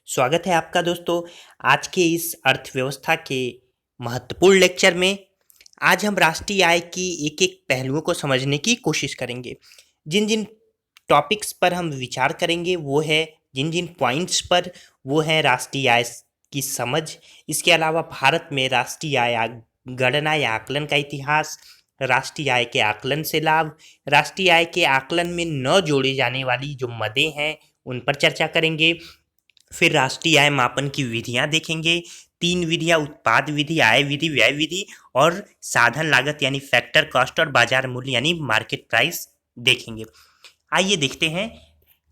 स्वागत है आपका दोस्तों आज के इस अर्थव्यवस्था के महत्वपूर्ण लेक्चर में। आज हम राष्ट्रीय आय की एक एक पहलुओं को समझने की कोशिश करेंगे। जिन जिन टॉपिक्स पर हम विचार करेंगे वो है जिन जिन पॉइंट्स पर वो है राष्ट्रीय आय की समझ। इसके अलावा भारत में राष्ट्रीय आय गणना या आकलन का इतिहास, राष्ट्रीय आय के आकलन से लाभ, राष्ट्रीय आय के आकलन में न जोड़े जाने वाली जो मदें हैं उन पर चर्चा करेंगे। फिर राष्ट्रीय आय मापन की विधियां देखेंगे। 3 विधियां, उत्पाद विधि, आय विधि, व्यय विधि और साधन लागत यानी फैक्टर कॉस्ट और बाजार मूल्य यानी मार्केट प्राइस देखेंगे। आइए देखते हैं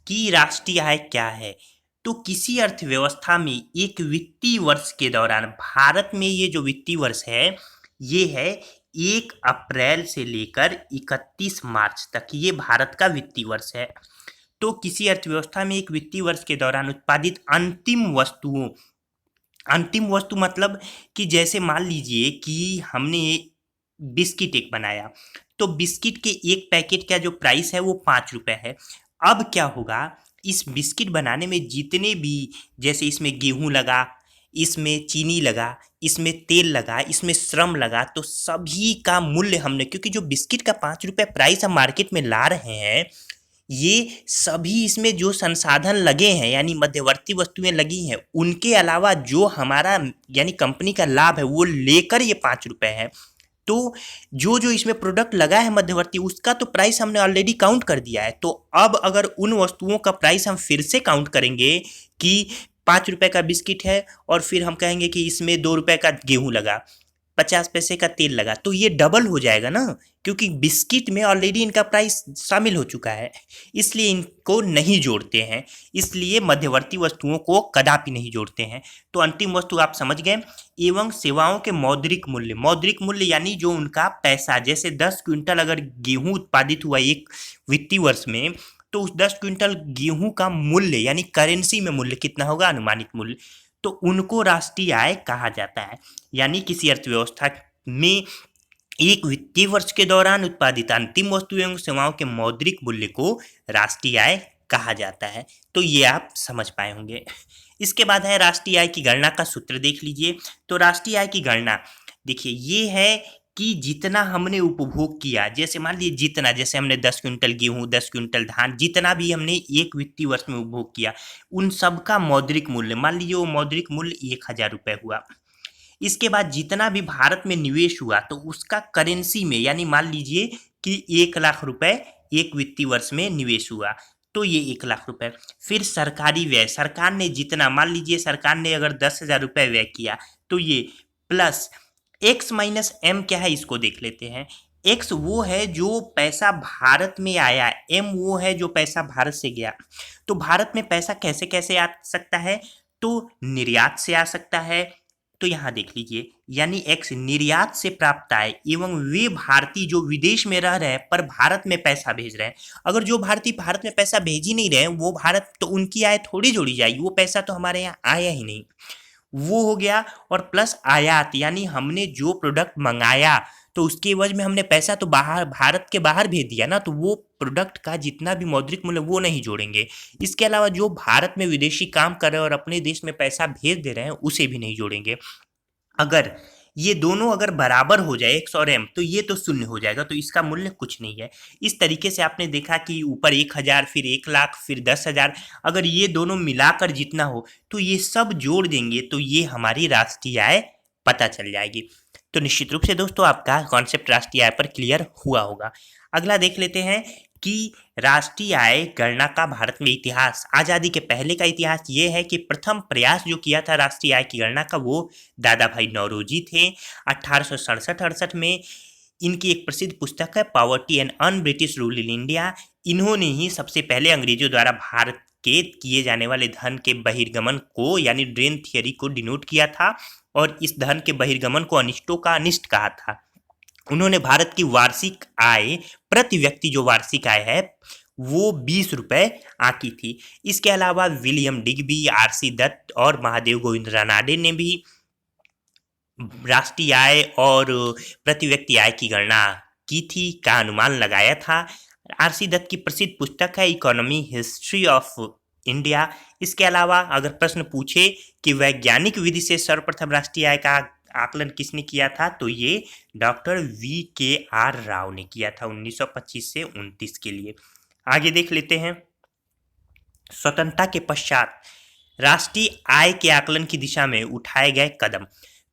कि राष्ट्रीय आय क्या है। तो किसी अर्थव्यवस्था में एक वित्तीय वर्ष के दौरान, भारत में ये जो वित्तीय वर्ष है ये है 1 अप्रैल से लेकर 31 मार्च तक, ये भारत का वित्तीय वर्ष है। तो किसी अर्थव्यवस्था में एक वित्तीय वर्ष के दौरान उत्पादित अंतिम वस्तु मतलब कि जैसे मान लीजिए कि हमने बिस्किट एक बनाया, तो बिस्किट के एक पैकेट का जो प्राइस है वो 5 रुपए है। अब क्या होगा, इस बिस्किट बनाने में जितने भी, जैसे इसमें गेहूं लगा, इसमें चीनी लगा, इसमें तेल लगा, इसमें श्रम लगा, तो सभी का मूल्य हमने, क्योंकि जो बिस्किट का 5 रुपए प्राइस हम मार्केट में ला रहे हैं, ये सभी इसमें जो संसाधन लगे हैं यानी मध्यवर्ती वस्तुएं लगी हैं, उनके अलावा जो हमारा यानी कंपनी का लाभ है वो लेकर ये 5 रुपए है। तो जो जो इसमें प्रोडक्ट लगा है मध्यवर्ती, उसका तो प्राइस हमने ऑलरेडी काउंट कर दिया है। तो अब अगर उन वस्तुओं का प्राइस हम फिर से काउंट करेंगे कि 5 रुपए का बिस्किट है और फिर हम कहेंगे कि इसमें 2 रुपए का गेहूं लगा, 50 पैसे का तेल लगा, तो ये डबल हो जाएगा ना, क्योंकि बिस्किट में ऑलरेडी इनका प्राइस शामिल हो चुका है, इसलिए इनको नहीं जोड़ते हैं। इसलिए मध्यवर्ती वस्तुओं को कदापि नहीं जोड़ते हैं। तो अंतिम वस्तु आप समझ गए। एवं सेवाओं के मौद्रिक मूल्य यानी जो उनका पैसा, जैसे 10 क्विंटल अगर गेहूं उत्पादित हुआ एक वित्तीय वर्ष में, तो उस 10 क्विंटल गेहूं का मूल्य यानी करेंसी में मूल्य कितना होगा, अनुमानित मूल्य, तो उनको राष्ट्रीय आय कहा जाता है। यानी किसी अर्थव्यवस्था में एक वित्तीय वर्ष के दौरान उत्पादित अंतिम वस्तु एवं सेवाओं के मौद्रिक मूल्य को राष्ट्रीय आय कहा जाता है। तो ये आप समझ पाए होंगे। इसके बाद है राष्ट्रीय आय की गणना का सूत्र देख लीजिए। तो राष्ट्रीय आय की गणना देखिए, ये है कि जितना हमने उपभोग किया, जैसे मान लीजिए जितना, जैसे हमने 10 क्विंटल गेहूं, 10 क्विंटल धान, जितना भी हमने एक वित्तीय वर्ष में उपभोग किया, उन सब का मौद्रिक मूल्य, मान लीजिए वो मौद्रिक मूल्य 1,000 रुपए हुआ। इसके बाद जितना भी भारत में निवेश हुआ, तो उसका करेंसी में, यानी मान लीजिए कि 1,00,000 रुपए एक वित्तीय वर्ष में निवेश हुआ, तो ये 1,00,000 रुपए। फिर सरकारी व्यय, सरकार ने जितना, मान लीजिए सरकार ने अगर 10,000 रुपए व्यय किया, तो ये प्लस एक्स माइनस एम क्या है, इसको देख लेते हैं। एक्स वो है जो पैसा भारत में आया, एम वो है जो पैसा भारत से गया। तो भारत में पैसा कैसे कैसे आ सकता है, तो निर्यात से आ सकता है। तो यहाँ देख लीजिए, यानी एक्स निर्यात से प्राप्त आय एवं वे भारतीय जो विदेश में रह रहे हैं पर भारत में पैसा भेज रहे हैं। अगर जो भारतीय भारत में पैसा भेज ही नहीं रहे हैं, वो भारत, तो उनकी आय थोड़ी जोड़ी जाएगी, वो पैसा तो हमारे यहाँ आया ही नहीं, वो हो गया। और प्लस आयात, यानी हमने जो प्रोडक्ट मंगाया तो उसके एवज में हमने पैसा तो बाहर, भारत के बाहर भेज दिया ना, तो वो प्रोडक्ट का जितना भी मौद्रिक मूल्य वो नहीं जोड़ेंगे। इसके अलावा जो भारत में विदेशी काम कर रहे हैं और अपने देश में पैसा भेज दे रहे हैं, उसे भी नहीं जोड़ेंगे। अगर ये दोनों अगर बराबर हो जाए, एक्स और एम, तो ये तो शून्य हो जाएगा, तो इसका मूल्य कुछ नहीं है। इस तरीके से आपने देखा कि ऊपर 1,000, फिर 1,00,000, फिर 10,000, अगर ये दोनों मिलाकर जितना हो तो ये सब जोड़ देंगे तो ये हमारी राष्ट्रीय आय पता चल जाएगी। तो निश्चित रूप से दोस्तों आपका कॉन्सेप्ट राष्ट्रीय आय पर क्लियर हुआ होगा। अगला देख लेते हैं कि राष्ट्रीय आय गणना का भारत में इतिहास। आज़ादी के पहले का इतिहास ये है कि प्रथम प्रयास जो किया था राष्ट्रीय आय की गणना का, वो दादा भाई नौरोजी थे। 1867-68 में इनकी एक प्रसिद्ध पुस्तक है poverty and un British rule in India. इन्होंने ही सबसे पहले अंग्रेजों द्वारा भारत के किए जाने वाले धन के बहिर्गमन को यानी ड्रेन थियरी को डिनोट किया था, और इस धन के बहिर्गमन को अनिष्टों का अनिष्ट कहा था। उन्होंने भारत की वार्षिक आय, प्रति व्यक्ति जो वार्षिक आय है, वो 20 रुपए आंकी थी। इसके अलावा विलियम डिग्बी, आर.सी. दत्त और महादेव गोविंद रानाडे ने भी राष्ट्रीय आय और प्रति व्यक्ति आय की गणना की थी, का अनुमान लगाया था। आर.सी. दत्त की प्रसिद्ध पुस्तक है इकोनॉमी हिस्ट्री ऑफ इंडिया। इसके अलावा अगर प्रश्न पूछे कि वैज्ञानिक विधि से सर्वप्रथम राष्ट्रीय आय का आकलन किसने किया था, तो ये डॉक्टर VKR राव ने किया था 1925 से 29 के लिए। आगे देख लेते हैं, स्वतंत्रता के पश्चात राष्ट्रीय आय के आकलन की दिशा में उठाए गए कदम।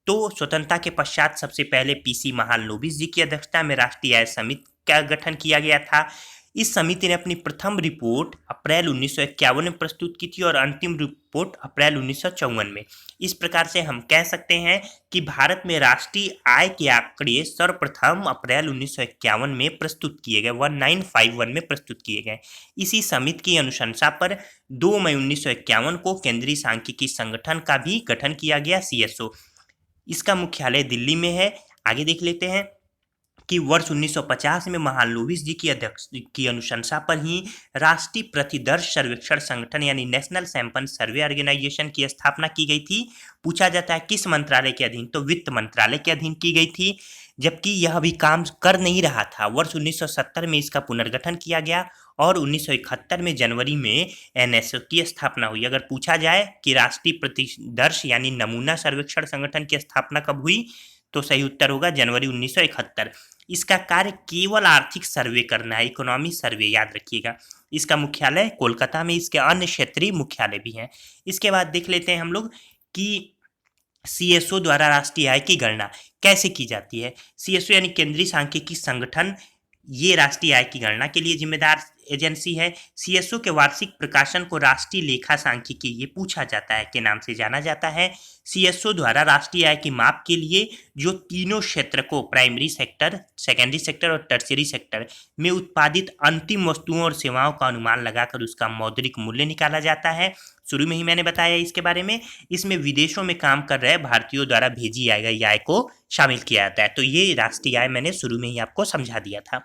तो स्वतंत्रता के पश्चात सबसे पहले PC महालनोबिस जी की अध्यक्षता में राष्ट्रीय आय समिति का गठन किया गया था। इस समिति ने अपनी प्रथम रिपोर्ट अप्रैल 1951 में प्रस्तुत की थी और अंतिम रिपोर्ट अप्रैल 1954 में। इस प्रकार से हम कह सकते हैं कि भारत में राष्ट्रीय आय के आंकड़े सर्वप्रथम अप्रैल 1951 में प्रस्तुत किए गए, 1951 में प्रस्तुत किए गए। इसी समिति की अनुशंसा पर 2 मई 1951 को केंद्रीय सांख्यिकी संगठन का भी गठन किया गया, CSO। इसका मुख्यालय दिल्ली में है। आगे देख लेते हैं कि वर्ष 1950 में महालनोबिस जी की अनुशंसा पर ही राष्ट्रीय प्रतिदर्श सर्वेक्षण संगठन यानी नेशनल सैंपल सर्वे ऑर्गेनाइजेशन की स्थापना की गई थी। पूछा जाता है किस मंत्रालय के अधीन, तो वित्त मंत्रालय के अधीन की गई थी, जबकि यह अभी काम कर नहीं रहा था। वर्ष 1970 में इसका पुनर्गठन किया गया और 1971 में जनवरी में NSO की स्थापना हुई। अगर पूछा जाए कि राष्ट्रीय प्रतिदर्श यानी नमूना सर्वेक्षण संगठन की स्थापना कब हुई, तो सही उत्तर होगा जनवरी 1971। इसका कार्य केवल आर्थिक सर्वे करना है, इकोनॉमी सर्वे, याद रखिएगा। इसका मुख्यालय कोलकाता में, इसके अन्य क्षेत्रीय मुख्यालय भी हैं। इसके बाद देख लेते हैं हम लोग कि CSO द्वारा राष्ट्रीय आय की गणना कैसे की जाती है। CSO यानी केंद्रीय सांख्यिकी संगठन, ये राष्ट्रीय आय की गणना के लिए जिम्मेदार एजेंसी है। CSO के वार्षिक प्रकाशन को राष्ट्रीय लेखा सांख्यिकी, ये पूछा जाता है, के नाम से जाना जाता है। CSO द्वारा राष्ट्रीय आय की माप के लिए जो तीनों क्षेत्र को, प्राइमरी सेक्टर, सेकेंडरी सेक्टर और टर्शियरी सेक्टर में उत्पादित अंतिम वस्तुओं और सेवाओं का अनुमान लगाकर उसका मौद्रिक मूल्य निकाला जाता है। शुरू में ही मैंने बताया इसके बारे में। इसमें विदेशों में काम कर रहे भारतीयों द्वारा भेजी गई आय को शामिल किया जाता है। तो ये राष्ट्रीय आय मैंने शुरू में ही आपको समझा दिया था।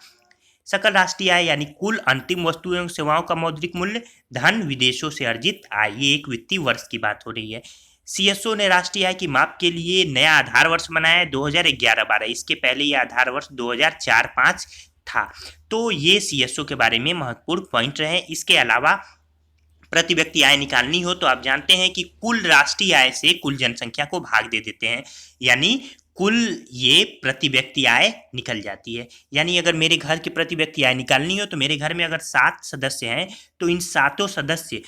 सकल राष्ट्रीय आय यानी कुल अंतिम वस्तुओं एवं सेवाओं का मौद्रिक मूल्य, धन, विदेशों से अर्जित आय, ये एक वित्तीय वर्ष की बात हो रही है। CSO ने राष्ट्रीय आय की माप के लिए नया आधार वर्ष बनाया 2011-12। इसके पहले ये आधार वर्ष 2004-5 था। तो ये CSO के बारे में महत्वपूर्ण पॉइंट रहे। इसके अलावा प्रति व्यक्ति आय निकालनी हो तो आप जानते हैं कि कुल राष्ट्रीय आय से कुल जनसंख्या को भाग दे देते हैं, यानी कुल ये प्रति व्यक्ति आय निकल जाती है। यानी अगर मेरे घर की प्रति व्यक्ति आय निकालनी हो तो मेरे घर में अगर 7 सदस्य हैं तो इन 7 सदस्य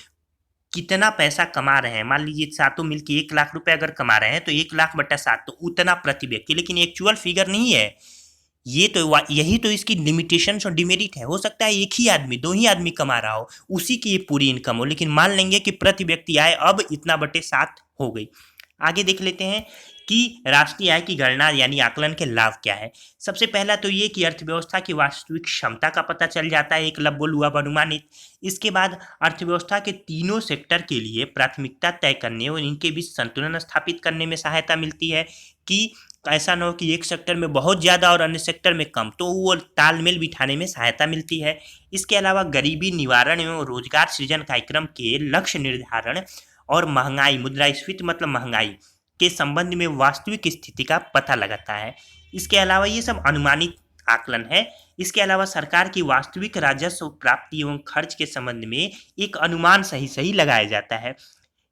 कितना पैसा कमा रहे हैं, मान लीजिए 7 मिलकर 1 लाख रुपए अगर कमा रहे हैं तो 1 लाख बटा 7, तो उतना प्रति व्यक्ति। लेकिन एक्चुअल फिगर नहीं है ये, तो यही तो इसकी लिमिटेशंस और डिमेरिट है। हो सकता है एक ही आदमी, 2 ही आदमी कमा रहा हो, उसी की ये पूरी इनकम हो, लेकिन मान लेंगे कि प्रति व्यक्ति आय अब इतना बटे 7 हो गई। आगे देख लेते हैं कि राष्ट्रीय आय की गणना यानी आकलन के लाभ क्या है। सबसे पहला तो ये कि अर्थव्यवस्था की वास्तविक क्षमता का पता चल जाता है, एक लबोलुआ अनुमानित। इसके बाद अर्थव्यवस्था के तीनों सेक्टर के लिए प्राथमिकता तय करने और इनके बीच संतुलन स्थापित करने में सहायता मिलती है कि ऐसा न हो कि एक सेक्टर में बहुत ज़्यादा और अन्य सेक्टर में कम, तो वो तालमेल बिठाने में सहायता मिलती है। इसके अलावा गरीबी निवारण एवं रोजगार सृजन कार्यक्रम के लक्ष्य निर्धारण और महंगाई, मुद्रास्फीति मतलब महंगाई के संबंध में वास्तविक स्थिति का पता लगाता है। इसके अलावा ये सब अनुमानित आकलन है। इसके अलावा सरकार की वास्तविक राजस्व प्राप्ति एवं खर्च के संबंध में एक अनुमान सही लगाया जाता है।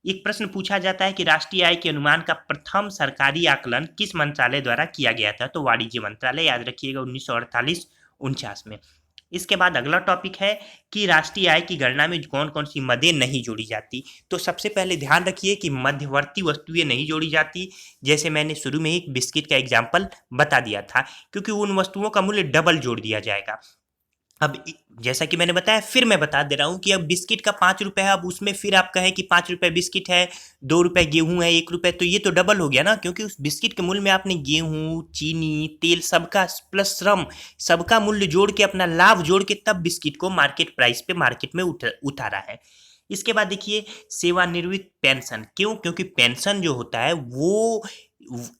एक प्रश्न पूछा जाता है कि राष्ट्रीय आय के अनुमान का प्रथम सरकारी आकलन किस मंत्रालय द्वारा किया गया था, तो वाणिज्य मंत्रालय, याद रखिएगा 1948-49 में। इसके बाद अगला टॉपिक है कि राष्ट्रीय आय की गणना में कौन कौन सी मदें नहीं जोड़ी जाती। तो सबसे पहले ध्यान रखिए कि मध्यवर्ती वस्तुएं नहीं जोड़ी जाती। जैसे मैंने शुरू में एक बिस्किट का एग्जाम्पल बता दिया था, क्योंकि उन वस्तुओं का मूल्य डबल जोड़ दिया जाएगा। अब जैसा कि मैंने बताया, फिर मैं बता दे रहा हूँ कि अब बिस्किट का 5 रुपये है, अब उसमें फिर आप कहें कि 5 रुपये बिस्किट है, 2 रुपये गेहूँ है, 1 रुपये, तो ये तो डबल हो गया ना, क्योंकि उस बिस्किट के मूल्य में आपने गेहूँ, चीनी, तेल सबका प्लस श्रम सबका मूल्य जोड़ के, अपना लाभ जोड़ के तब बिस्किट को मार्केट प्राइस पे मार्केट में उतारा है। इसके बाद देखिए सेवानिवृत्त पेंशन, क्यों? क्योंकि पेंशन जो होता है वो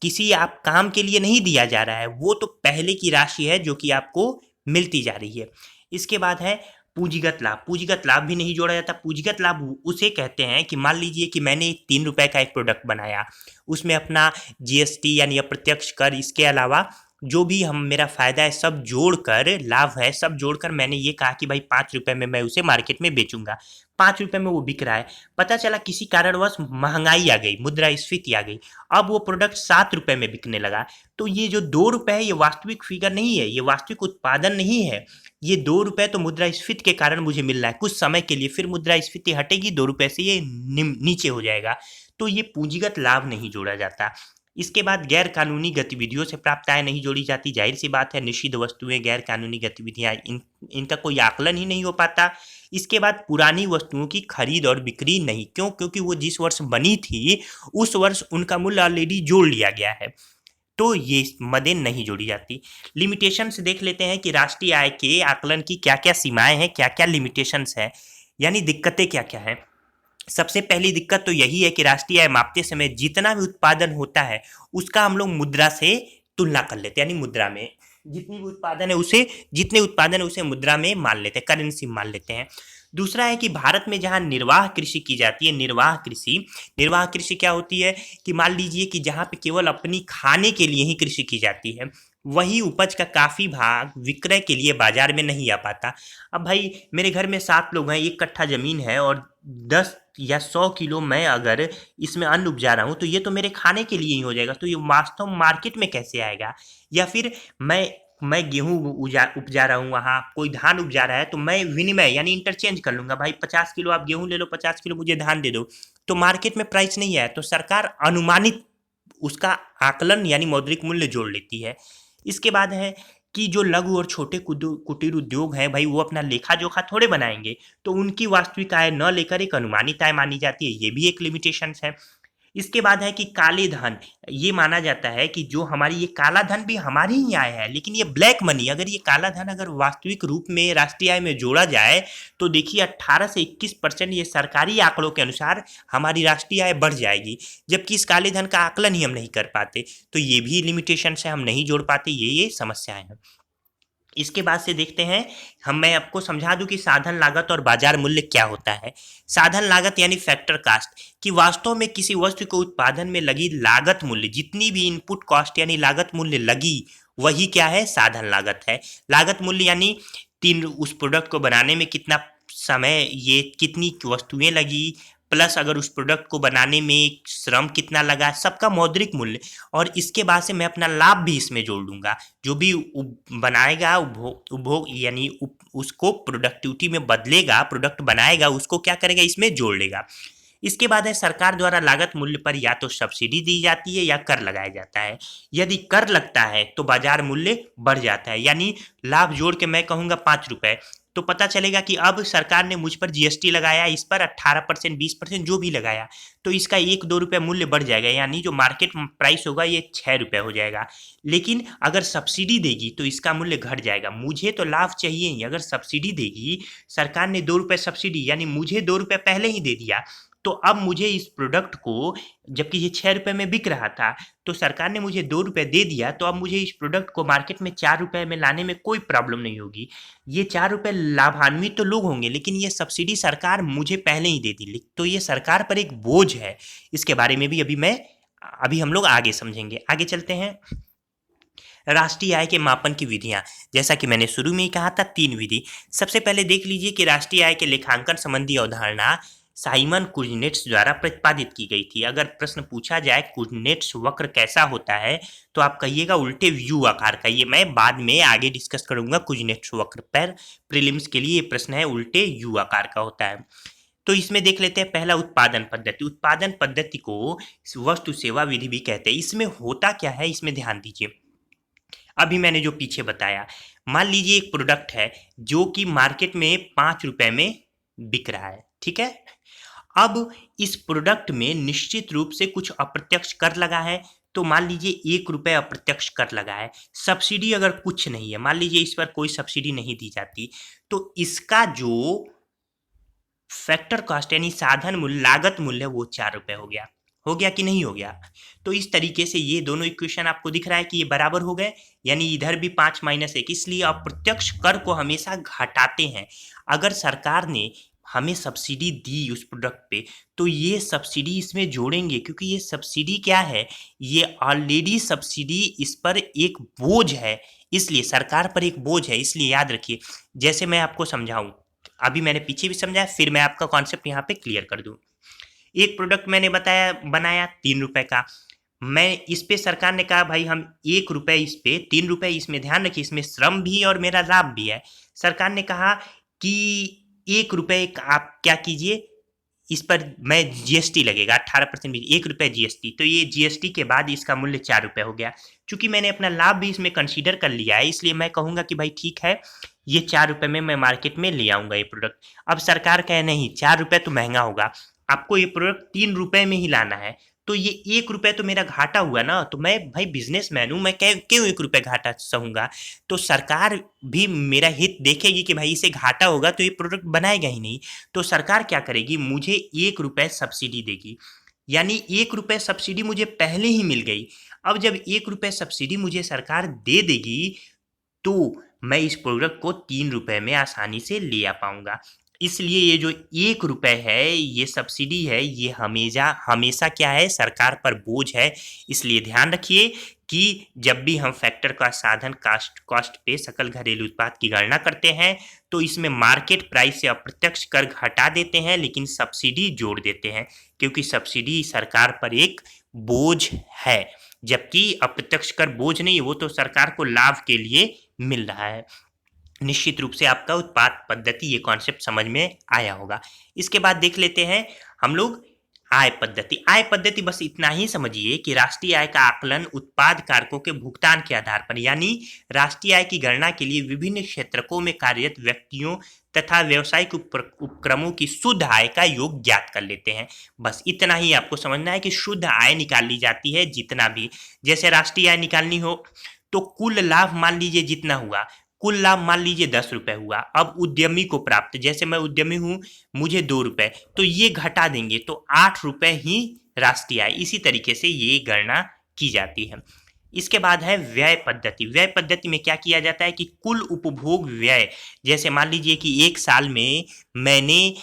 किसी आप काम के लिए नहीं दिया जा रहा है, वो तो पहले की राशि है जो कि आपको मिलती जा रही है। इसके बाद है पूंजीगत लाभ। पूंजीगत लाभ भी नहीं जोड़ा जाता। पूंजीगत लाभ उसे कहते हैं कि मान लीजिए कि मैंने 3 रुपए का एक प्रोडक्ट बनाया, उसमें अपना GST यानी अप्रत्यक्ष कर, इसके अलावा जो भी हम मेरा फ़ायदा है सब जोड़कर, लाभ है सब जोड़कर मैंने ये कहा कि भाई 5 रुपए में मैं उसे मार्केट में बेचूँगा। 5 रुपए में वो बिक रहा है। पता चला किसी कारणवश महँगाई आ गई, मुद्रास्फीति आ गई। अब वो प्रोडक्ट 7 रुपए में बिकने लगा। तो ये जो 2 रुपए है ये वास्तविक फ़िगर नहीं है, ये वास्तविक उत्पादन नहीं है। ये 2 रुपए तो मुद्रास्फीति के कारण मुझे मिल रहा है कुछ समय के लिए, फिर मुद्रास्फीति हटेगी, 2 रुपए से ये नीचे हो जाएगा। तो ये पूंजीगत लाभ नहीं जोड़ा जाता। इसके बाद गैर कानूनी गतिविधियों से प्राप्त आय नहीं जोड़ी जाती। जाहिर सी बात है, निषिद्ध वस्तुएं, गैर कानूनी गतिविधियां, इनका कोई आकलन ही नहीं हो पाता। इसके बाद पुरानी वस्तुओं की खरीद और बिक्री नहीं, क्यों? क्योंकि वो जिस वर्ष बनी थी उस वर्ष उनका मूल्य ऑलरेडी जोड़ लिया गया है, तो ये मदें नहीं जोड़ी जाती। लिमिटेशंस देख लेते हैं कि राष्ट्रीय आय के आकलन की क्या क्या सीमाएं हैं, क्या क्या लिमिटेशंस हैं, यानी दिक्कतें क्या क्या हैं। सबसे पहली दिक्कत तो यही है कि राष्ट्रीय आय मापते समय जितना भी उत्पादन होता है उसका हम लोग मुद्रा से तुलना कर लेते हैं, यानी मुद्रा में जितनी भी उत्पादन है उसे, जितने उत्पादन है उसे मुद्रा में मान लेते हैं, करेंसी मान लेते हैं। दूसरा है कि भारत में जहाँ निर्वाह कृषि की जाती है, निर्वाह कृषि क्या होती है कि मान लीजिए कि जहाँ पे केवल अपनी खाने के लिए ही कृषि की जाती है, वही उपज का काफ़ी भाग विक्रय के लिए बाजार में नहीं आ पाता। अब भाई मेरे घर में 7 लोग हैं, 1 कट्ठा ज़मीन है और 10 या 100 किलो मैं अगर इसमें अन्न उपजा रहा हूँ तो ये तो मेरे खाने के लिए ही हो जाएगा, तो ये वास्तव मार्केट में कैसे आएगा? या फिर मैं गेहूँ उपजा रहा हूँ, वहाँ कोई धान उपजा रहा है, तो मैं विनिमय यानी इंटरचेंज कर लूँगा, भाई 50 किलो आप गेहूँ ले लो, 50 किलो मुझे धान दे दो, तो मार्केट में प्राइस नहीं आया, तो सरकार अनुमानित उसका आकलन यानी मौद्रिक मूल्य जोड़ लेती है। इसके बाद है कि जो लघु और छोटे कुटीर उद्योग हैं भाई, वो अपना लेखा जोखा थोड़े बनाएंगे, तो उनकी वास्तविक आय न लेकर एक अनुमानित आय मानी जाती है, ये भी एक लिमिटेशन है। इसके बाद है कि काले धन, ये माना जाता है कि जो हमारी ये काला धन भी हमारी ही आय है, लेकिन ये ब्लैक मनी, अगर ये काला धन अगर वास्तविक रूप में राष्ट्रीय आय में जोड़ा जाए तो देखिए 18 से 21% ये सरकारी आंकड़ों के अनुसार हमारी राष्ट्रीय आय बढ़ जाएगी, जबकि इस काले धन का आकलन ही हम नहीं कर पाते, तो ये भी लिमिटेशन है, हम नहीं जोड़ पाते, ये समस्याएं हैं। इसके बाद से देखते हैं, मैं आपको समझा दूं कि साधन लागत और बाजार मूल्य क्या होता है। साधन लागत यानी फैक्टर कास्ट, कि वास्तव में किसी वस्तु के उत्पादन में लगी लागत मूल्य, जितनी भी इनपुट कॉस्ट यानी लागत मूल्य लगी, वही क्या है? साधन लागत है। लागत मूल्य यानी उस प्रोडक्ट को बनाने में कितना समय, ये कितनी वस्तुएं लगी, प्लस अगर उस प्रोडक्ट को बनाने में श्रम कितना लगा, सबका मौद्रिक मूल्य। और इसके बाद से मैं अपना लाभ भी इसमें जोड़ लूँगा, जो भी बनाएगा, उपभोग यानी उसको प्रोडक्टिविटी में बदलेगा, प्रोडक्ट बनाएगा, उसको क्या करेगा? इसमें जोड़ लेगा। इसके बाद है सरकार द्वारा लागत मूल्य पर या तो सब्सिडी दी जाती है या कर लगाया जाता है। यदि कर लगता है तो बाजार मूल्य बढ़ जाता है, यानी लाभ जोड़ के मैं कहूँगा 5 रुपए, तो पता चलेगा कि अब सरकार ने मुझ पर जीएसटी लगाया, इस पर 18%, 20% जो भी लगाया, तो इसका 1-2 रुपये मूल्य बढ़ जाएगा, यानी जो मार्केट प्राइस होगा ये 6 रुपये हो जाएगा। लेकिन अगर सब्सिडी देगी तो इसका मूल्य घट जाएगा। मुझे तो लाभ चाहिए ही, अगर सब्सिडी देगी, सरकार ने 2 रुपये सब्सिडी, यानी मुझे 2 रुपये पहले ही दे दिया, तो अब मुझे इस प्रोडक्ट को, जबकि ये 6 रुपये में बिक रहा था, तो सरकार ने मुझे 2 रुपये दे दिया, तो अब मुझे इस प्रोडक्ट को मार्केट में 4 रुपये में लाने में कोई प्रॉब्लम नहीं होगी। ये 4 रुपये लाभान्वित तो लोग होंगे, लेकिन ये सब्सिडी सरकार मुझे पहले ही दे दी, तो ये सरकार पर एक बोझ है। इसके बारे में भी अभी हम लोग आगे समझेंगे। आगे चलते हैं। राष्ट्रीय आय के मापन की विधियां, जैसा कि मैंने शुरू में ही कहा था, 3 विधि। सबसे पहले देख लीजिए कि राष्ट्रीय आय के लेखांकन संबंधी अवधारणा साइमन कुजनेट्स द्वारा प्रतिपादित की गई थी। अगर प्रश्न पूछा जाए कुजनेट्स वक्र कैसा होता है, तो आप कहिएगा उल्टे व्यू आकार का। ये मैं बाद में आगे डिस्कस करूंगा कुजनेट्स वक्र पर। प्रीलिम्स के लिए ये प्रश्न है, उल्टे यू आकार का होता है। तो इसमें देख लेते हैं पहला उत्पादन पद्धति। उत्पादन पद्धति को वस्तु सेवा विधि भी कहते हैं। इसमें होता क्या है, इसमें ध्यान दीजिए। अभी मैंने जो पीछे बताया, मान लीजिए एक प्रोडक्ट है जो कि मार्केट में 5 रुपए में बिक रहा है, ठीक है। अब इस प्रोडक्ट में निश्चित रूप से कुछ अप्रत्यक्ष कर लगा है, तो मान लीजिए 1 रुपये अप्रत्यक्ष कर लगा है। सब्सिडी अगर कुछ नहीं है, मान लीजिए इस पर कोई सब्सिडी नहीं दी जाती, तो इसका जो फैक्टर कॉस्ट यानी साधन मूल्य, लागत मूल्य, वो 4 रुपये हो गया। हो गया कि नहीं हो गया? तो इस तरीके से ये दोनों इक्वेशन आपको दिख रहा है कि ये बराबर हो गए, यानी इधर भी 5 - 1। इसलिए अप्रत्यक्ष कर को हमेशा घटाते हैं। अगर सरकार ने हमें सब्सिडी दी उस प्रोडक्ट पे, तो ये सब्सिडी इसमें जोड़ेंगे, क्योंकि ये सब्सिडी क्या है, ये ऑलरेडी सब्सिडी इस पर एक बोझ है, इसलिए सरकार पर एक बोझ है, इसलिए याद रखिए। जैसे मैं आपको समझाऊं, अभी मैंने पीछे भी समझाया, फिर मैं आपका कॉन्सेप्ट यहाँ पे क्लियर कर दूं। एक प्रोडक्ट मैंने बताया बनाया 3 रुपए का, मैं इस पे सरकार ने कहा भाई हम 1 रुपए इस पे 3 रुपए, इसमें ध्यान रखिए इसमें श्रम भी और मेरा लाभ भी है। सरकार ने कहा कि 1 रुपए आप क्या कीजिए, इस पर मैं जीएसटी लगेगा 18%, 1 रुपए जीएसटी, तो ये जीएसटी के बाद इसका मूल्य 4 रुपए हो गया। चूंकि मैंने अपना लाभ भी इसमें कंसीडर कर लिया है, इसलिए मैं कहूंगा कि भाई ठीक है, ये 4 रुपए में मैं मार्केट में ले आऊंगा ये प्रोडक्ट। अब सरकार कहे नहीं, 4 रुपए तो महंगा होगा, आपको ये प्रोडक्ट 3 रुपए में ही लाना है, तो ये 1 रुपए तो मेरा घाटा हुआ ना, तो मैं भाई बिजनेसमैन हूं, मैं क्यों 1 रुपए घाटा सहूंगा। तो सरकार भी मेरा हित देखेगी कि भाई इसे घाटा होगा तो ये प्रोडक्ट बनाएगा ही नहीं, तो सरकार क्या करेगी, मुझे 1 रुपए सब्सिडी देगी, यानी 1 रुपए सब्सिडी मुझे पहले ही मिल गई। अब जब 1 रुपए सब्सिडी मुझे सरकार दे देगी, तो मैं इस प्रोडक्ट को 3 रुपए में आसानी से ले आ पाऊंगा। इसलिए ये जो 1 रुपए है, ये सब्सिडी है, ये हमेशा हमेशा क्या है, सरकार पर बोझ है। इसलिए ध्यान रखिए कि जब भी हम फैक्टर का साधन कास्ट कॉस्ट पे सकल घरेलू उत्पाद की गणना करते हैं, तो इसमें मार्केट प्राइस से अप्रत्यक्ष कर घटा देते हैं, लेकिन सब्सिडी जोड़ देते हैं, क्योंकि सब्सिडी सरकार पर एक बोझ है, जबकि अप्रत्यक्ष कर बोझ नहीं, वो तो सरकार को लाभ के लिए मिल रहा है। निश्चित रूप से आपका उत्पाद पद्धति ये कॉन्सेप्ट समझ में आया होगा। इसके बाद देख लेते हैं हम लोग आय पद्धति। आय पद्धति बस इतना ही समझिए कि राष्ट्रीय आय का आकलन उत्पाद कारकों के भुगतान के आधार पर, यानी राष्ट्रीय आय की गणना के लिए विभिन्न क्षेत्रकों में कार्यरत व्यक्तियों तथा व्यावसायिक उपक्रमों की शुद्ध आय का योग ज्ञात कर लेते हैं। बस इतना ही आपको समझना है कि शुद्ध आय निकाल ली जाती है, जितना भी, जैसे राष्ट्रीय आय निकालनी हो तो कुल लाभ मान लीजिए जितना हुआ, कुल लाभ मान लीजिए 10 रुपए हुआ। अब उद्यमी को प्राप्त, जैसे मैं उद्यमी हूं, मुझे 2 रुपए, तो ये घटा देंगे तो 8 रुपए ही राष्ट्रीय आय। इसी तरीके से ये गणना की जाती है। इसके बाद है व्यय पद्धति। व्यय पद्धति में क्या किया जाता है कि कुल उपभोग व्यय, जैसे मान लीजिए कि एक साल में मैंने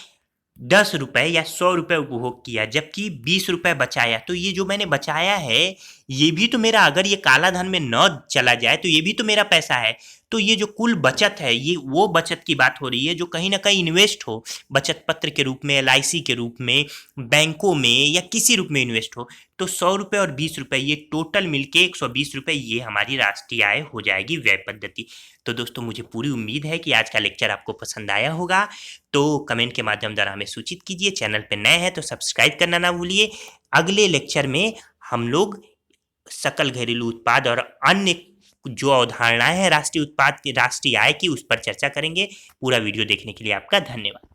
10 रुपए या 100 रुपए उपभोग किया, जबकि 20 रुपए बचाया, तो ये जो मैंने बचाया है, ये भी तो मेरा, अगर ये काला धन में न चला जाए तो ये भी तो मेरा पैसा है। तो ये जो कुल बचत है, ये वो बचत की बात हो रही है जो कहीं ना कहीं इन्वेस्ट हो, बचत पत्र के रूप में, एलआईसी के रूप में, बैंकों में, या किसी रूप में इन्वेस्ट हो। तो 100 रुपए और 20 रुपए ये टोटल मिलके 120 रुपए, ये हमारी राष्ट्रीय आय हो जाएगी व्यय पद्धति। तो दोस्तों मुझे पूरी उम्मीद है कि आज का लेक्चर आपको पसंद आया होगा, तो कमेंट के माध्यम द्वारा हमें सूचित कीजिए। चैनल पर नए हैं तो सब्सक्राइब करना ना भूलिए। अगले लेक्चर में हम लोग सकल घरेलू उत्पाद और अन्य जो अवधारणाएं हैं राष्ट्रीय उत्पाद की, राष्ट्रीय आय की, उस पर चर्चा करेंगे। पूरा वीडियो देखने के लिए आपका धन्यवाद।